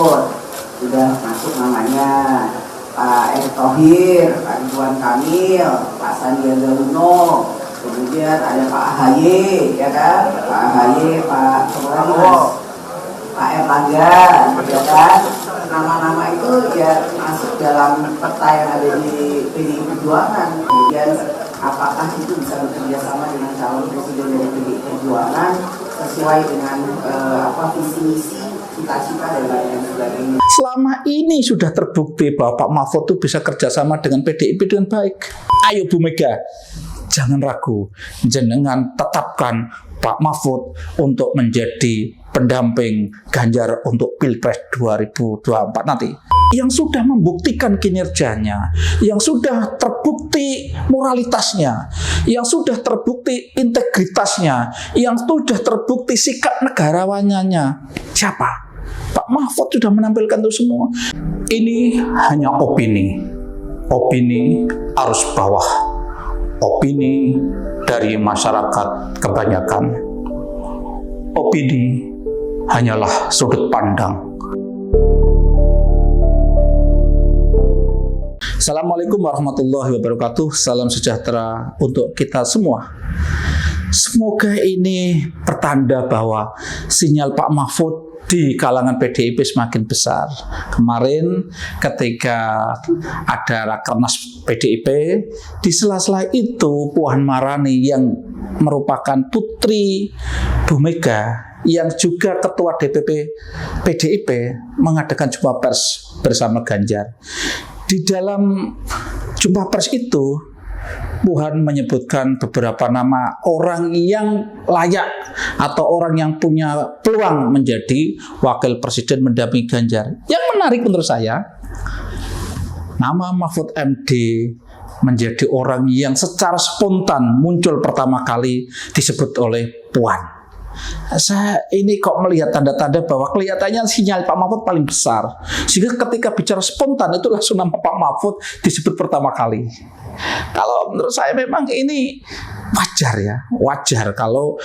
Mahfud, sudah masuk namanya Pak Erick Thohir, Pak Ridwan Kamil, Pak Sandiaga Uno, kemudian ada Pak AHY, ya kan, Pak AHY, Pak Pak Erlangga, ya kan. Nama-nama itu ya masuk dalam peta yang ada di PDI Perjuangan. Kemudian apakah itu bisa bekerja sama dengan calon presiden dari PDI Perjuangan sesuai dengan visi misi, cita-cita dan lain sebagainya. Selama ini sudah terbukti bahwa Pak Mahfud itu bisa kerjasama dengan PDIP dengan baik. Ayo Bu Mega, jangan ragu, jenengan tetapkan Pak Mahfud untuk menjadi pendamping Ganjar untuk Pilpres 2024 nanti. Yang sudah membuktikan kinerjanya, yang sudah terbukti moralitasnya, yang sudah terbukti integritasnya, yang sudah terbukti sikap negarawannya. Siapa? Pak Mahfud sudah menampilkan itu semua. Ini hanya opini arus bawah, opini dari masyarakat kebanyakan. Opini hanyalah sudut pandang. Assalamualaikum warahmatullahi wabarakatuh. Salam sejahtera untuk kita semua. Semoga ini pertanda bahwa sinyal Pak Mahfud di kalangan PDIP semakin besar. Kemarin ketika ada Rakernas PDIP, di sela-sela itu Puan Maharani yang merupakan putri Bu Mega yang juga ketua DPP PDIP mengadakan jumpa pers bersama Ganjar. Di dalam jumpa pers itu, Puan menyebutkan beberapa nama orang yang layak atau orang yang punya peluang menjadi wakil presiden mendampingi Ganjar. Yang menarik menurut saya, nama Mahfud MD menjadi orang yang secara spontan muncul pertama kali disebut oleh Puan. Saya ini kok melihat tanda-tanda bahwa kelihatannya sinyal Pak Mahfud paling besar, sehingga ketika bicara spontan itu langsung nama Pak Mahfud disebut pertama kali. Kalau menurut saya memang ini wajar kalau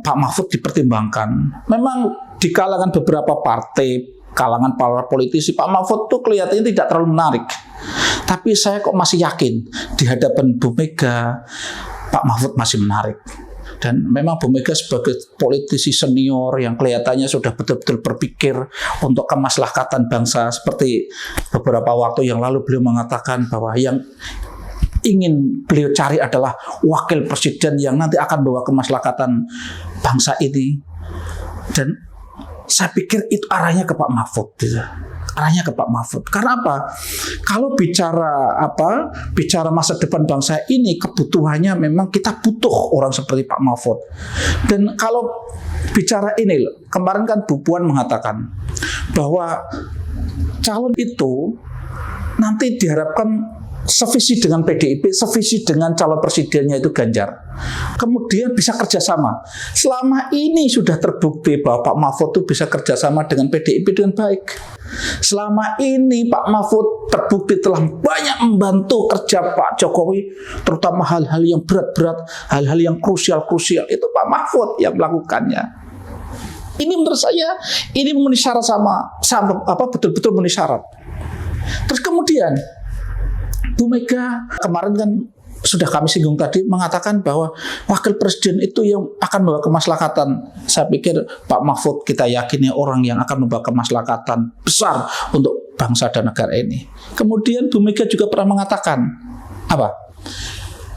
Pak Mahfud dipertimbangkan. Memang di kalangan beberapa partai, kalangan para politisi, Pak Mahfud tuh kelihatannya tidak terlalu menarik. Tapi saya kok masih yakin di hadapan Bu Mega, Pak Mahfud masih menarik. Dan memang Bu Mega sebagai politisi senior yang kelihatannya sudah betul-betul berpikir untuk kemaslahatan bangsa, seperti beberapa waktu yang lalu beliau mengatakan bahwa yang ingin beliau cari adalah wakil presiden yang nanti akan bawa kemaslahatan bangsa ini. Dan saya pikir itu arahnya ke Pak Mahfud. Arahnya ke Pak Mahfud. Karena apa? Kalau bicara masa depan bangsa ini, kebutuhannya memang kita butuh orang seperti Pak Mahfud. Dan kalau bicara ini, kemarin kan Bu Puan mengatakan bahwa calon itu nanti diharapkan sevisi dengan PDIP, sevisi dengan calon presidennya itu Ganjar. Kemudian bisa kerjasama. Selama ini sudah terbukti bahwa Pak Mahfud itu bisa kerjasama dengan PDIP dengan baik. Selama ini Pak Mahfud terbukti telah banyak membantu kerja Pak Jokowi, terutama hal-hal yang berat-berat, hal-hal yang krusial-krusial, itu Pak Mahfud yang melakukannya. Ini menurut saya, ini memenuhi syarat betul-betul memenuhi syarat. Terus kemudian Bu Mega kemarin kan sudah kami singgung tadi mengatakan bahwa wakil presiden itu yang akan membawa kemaslahatan. Saya pikir Pak Mahfud kita yakini orang yang akan membawa kemaslahatan besar untuk bangsa dan negara ini. Kemudian Bu Mega juga pernah mengatakan apa?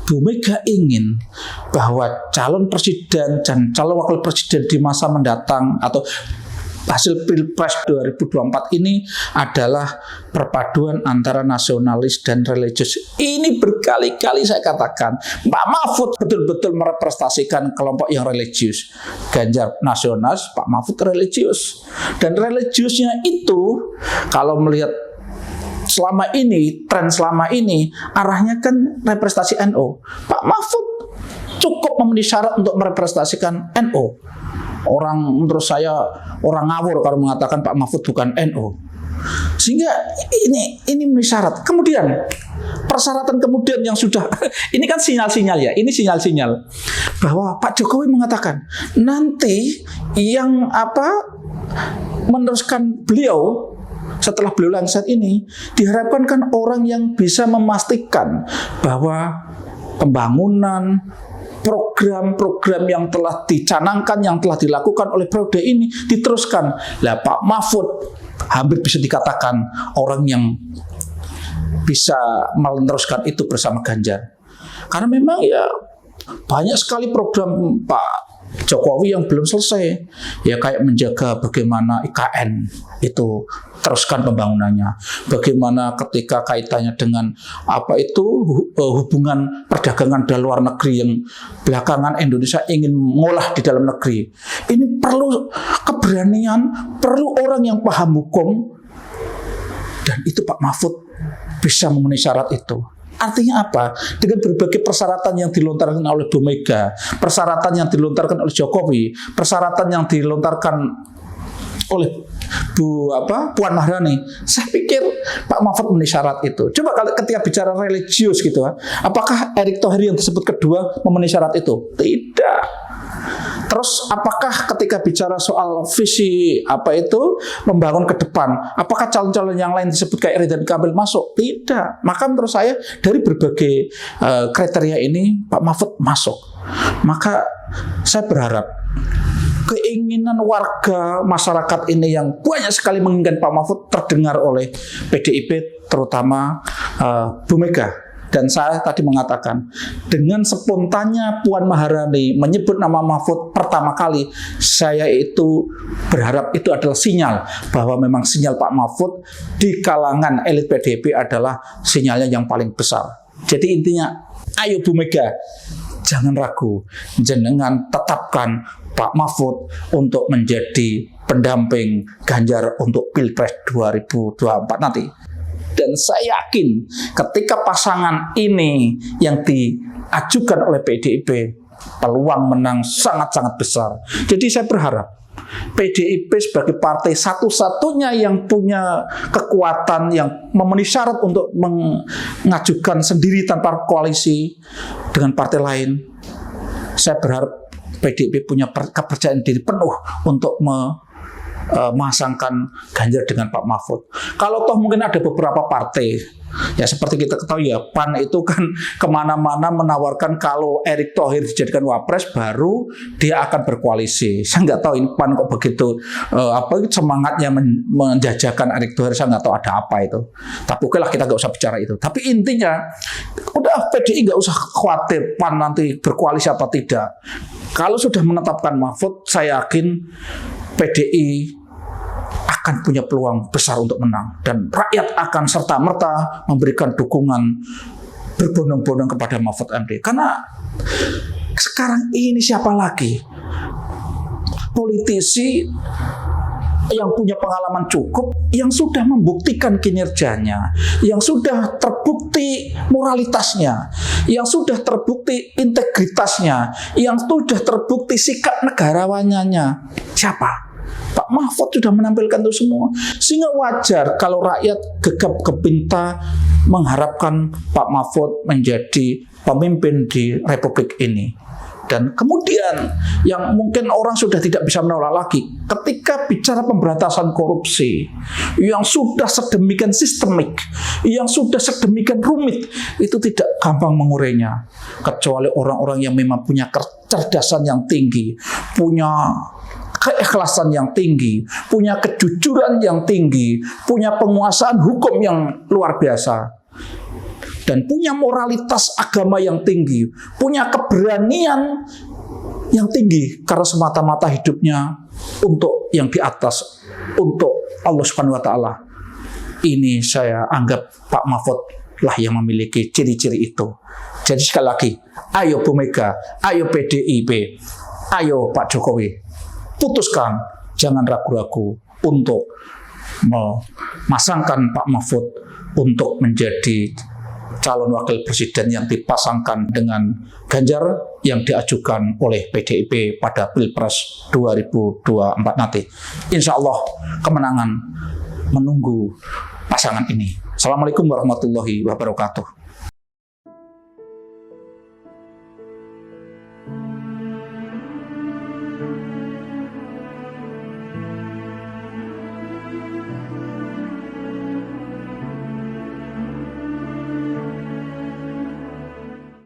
Bu Mega ingin bahwa calon presiden dan calon wakil presiden di masa mendatang atau hasil Pilpres 2024 ini adalah perpaduan antara nasionalis dan religius. Ini berkali-kali saya katakan, Pak Mahfud betul-betul merepresentasikan kelompok yang religius. Ganjar nasionalis, Pak Mahfud religius. Dan religiusnya itu, kalau melihat selama ini, tren selama ini, arahnya kan representasi NU. Pak Mahfud cukup memenuhi syarat untuk merepresentasikan NU. Orang menurut saya orang ngawur kalau mengatakan Pak Mahfud bukan NU. Sehingga ini memenuhi syarat. Kemudian persyaratan kemudian yang sudah ini kan sinyal-sinyal ya. Ini sinyal-sinyal bahwa Pak Jokowi mengatakan nanti yang meneruskan beliau setelah beliau lengser ini, diharapkan kan orang yang bisa memastikan bahwa pembangunan, program-program yang telah dicanangkan, yang telah dilakukan oleh periode ini diteruskan. Lah Pak Mahfud hampir bisa dikatakan orang yang bisa meneruskan itu bersama Ganjar. Karena memang ya banyak sekali program Pak Jokowi yang belum selesai. Ya kayak menjaga bagaimana IKN itu teruskan pembangunannya. Bagaimana ketika kaitannya dengan hubungan perdagangan dari luar negeri yang belakangan Indonesia ingin mengolah di dalam negeri. Ini perlu keberanian, perlu orang yang paham hukum, dan itu Pak Mahfud bisa memenuhi syarat itu. Artinya apa? Dengan berbagai persyaratan yang dilontarkan oleh Bu Mega, persyaratan yang dilontarkan oleh Jokowi, persyaratan yang dilontarkan oleh Puan Maharani, saya pikir Pak Mahfud memenuhi syarat itu. Coba kalau ketika bicara religius gitu, apakah Erick Thohir yang disebut kedua memenuhi syarat itu? Tidak. Terus apakah ketika bicara soal visi membangun ke depan, apakah calon-calon yang lain disebut kayak Ridwan Kamil masuk? Tidak. Maka menurut saya dari berbagai kriteria ini Pak Mahfud masuk. Maka saya berharap keinginan warga masyarakat ini yang banyak sekali menginginkan Pak Mahfud terdengar oleh PDIP, terutama Bu Mega. Dan saya tadi mengatakan, dengan spontannya Puan Maharani menyebut nama Mahfud pertama kali, saya itu berharap itu adalah sinyal bahwa memang sinyal Pak Mahfud di kalangan elit PDIP adalah sinyalnya yang paling besar. Jadi intinya, ayo Bu Mega, jangan ragu, jenengan tetapkan Pak Mahfud untuk menjadi pendamping Ganjar untuk Pilpres 2024 nanti. Dan saya yakin ketika pasangan ini yang diajukan oleh PDIP, peluang menang sangat-sangat besar. Jadi saya berharap PDIP sebagai partai satu-satunya yang punya kekuatan yang memenuhi syarat untuk mengajukan sendiri tanpa koalisi dengan partai lain. Saya berharap PDIP punya kepercayaan diri penuh untuk memasangkan Ganjar dengan Pak Mahfud. Kalau toh mungkin ada beberapa partai, ya seperti kita ketahui ya, PAN itu kan kemana-mana menawarkan kalau Erick Thohir dijadikan wapres baru dia akan berkoalisi. Saya nggak tahu ini PAN kok begitu semangatnya menjajakan Erick Thohir, saya nggak tahu ada apa itu. Tapi oke lah, kita nggak usah bicara itu. Tapi intinya udah PDI nggak usah khawatir PAN nanti berkoalisi apa tidak. Kalau sudah menetapkan Mahfud, saya yakin PDI akan punya peluang besar untuk menang, dan rakyat akan serta-merta memberikan dukungan berbondong-bondong kepada Mahfud MD. Karena sekarang ini siapa lagi politisi yang punya pengalaman cukup, yang sudah membuktikan kinerjanya, yang sudah terbukti moralitasnya, yang sudah terbukti integritasnya, yang sudah terbukti sikap negarawannya. Siapa? Pak Mahfud sudah menampilkan itu semua. Sehingga wajar kalau rakyat gegap gempita mengharapkan Pak Mahfud menjadi pemimpin di Republik ini. Dan kemudian yang mungkin orang sudah tidak bisa menolak lagi, ketika bicara pemberantasan korupsi yang sudah sedemikian sistemik, yang sudah sedemikian rumit, itu tidak gampang mengurainya, kecuali orang-orang yang memang punya kecerdasan yang tinggi, punya keikhlasan yang tinggi, punya kejujuran yang tinggi, punya penguasaan hukum yang luar biasa, dan punya moralitas agama yang tinggi, punya keberanian yang tinggi, karena semata-mata hidupnya untuk yang di atas, untuk Allah Subhanahu wa Ta'ala. Ini saya anggap Pak Mahfud lah yang memiliki ciri-ciri itu. Jadi sekali lagi, ayo Bu Mega, ayo PDIP, ayo Pak Jokowi, putuskan, jangan ragu-ragu untuk memasangkan Pak Mahfud untuk menjadi calon wakil presiden yang dipasangkan dengan Ganjar yang diajukan oleh PDIP pada Pilpres 2024 nanti. Insya Allah kemenangan menunggu pasangan ini. Assalamualaikum warahmatullahi wabarakatuh.